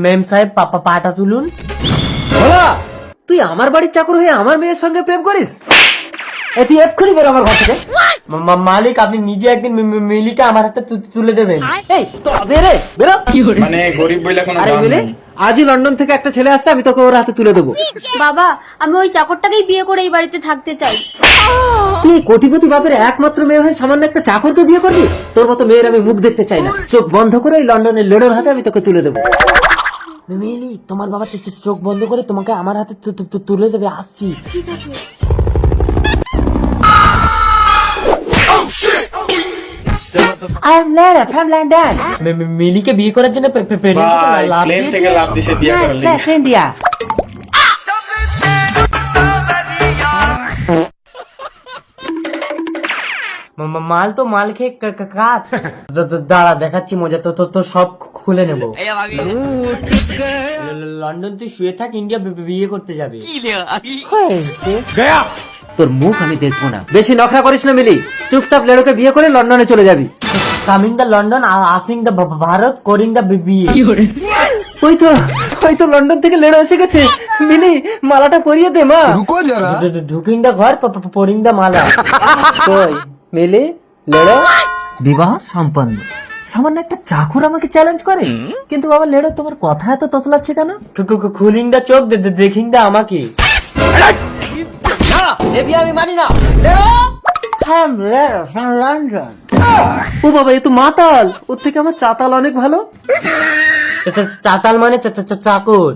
মেম সাহেব পাটা তুলুন। তুই আমার বাড়ির চাকর হয়ে আমার মেয়ের সঙ্গে প্রেম করিস? তুই এক্ষুনি বেরো আমার ঘর থেকে। মালিক আপনি নিজে একদিন মিলিকে আমার হাতে তুলে দেবেন। এই তবে রে বেরো। মানে গরিব বইলা কোনো আরে দাম মিলি, নেই। আজই লন্ডন থেকে একটা ছেলে আসছে, আমি তোকে ওর হাতে তুলে দেবো। বাবা আমি ওই চাকরটাকেই বিয়ে করে এই বাড়িতে থাকতে চাই। তুই কোটিপতি বাপের একমাত্র মেয়ে হয়ে সামান্য একটা চাকরকে বিয়ে করবি? তোর মতো মেয়ের আমি মুখ দেখতে চাই না। চোখ বন্ধ করে ওই লন্ডনের লেডোর হাতে আমি তোকে তুলে দেবো। মিলি তোমার বাবা চোখ বন্ধ করে তোমাকে আমার হাতে তুলে দেবে, আসছি। ঠিক আছে। I am Lara from London. মিলিকে বিয়ে করার জন্য ভাই প্লেন থেকে লাফ দিছে বিয়ে করার লেগে। That's India. মাল তো মাল খেয়ে কাজ। দাঁড়া দেখাচ্ছি মজা, তো সব খুলে নেবো। লন্ডন তুই শুয়ে থাক, ইন্ডিয়া বিয়ে করতে যাবে। তোর মুখ আমি দেখবো না। বেশি নখরা করিস না মিলি, চুপচাপ লেডোকে বিয়ে করে লন্ডনে চলে যাবি। কামিং দা লন্ডন, আসিং দা ভারত, করিং দা বিয়ে। ওই তো লন্ডন থেকে লেডো এসে গেছে। মিলি মালাটা পরিয়ে দে মা। ঢুকিং দা ঘর, পরিং দা মালা। কই মিলি লেডো বিবাহ সম্পন্ন। সামান্য একটা চাকর আমাকে চ্যালেঞ্জ করে, কিন্তু বাবা লেডো তোমার কথা এত ততলাচ্ছে কেন? খুলিং দা চোখ, দেখিং দা আমাকে। আমি মানি না। ও বাবা এ তো মাতাল, ওর থেকে আমার চাতাল অনেক ভালো। চাতাল মানে চাকর।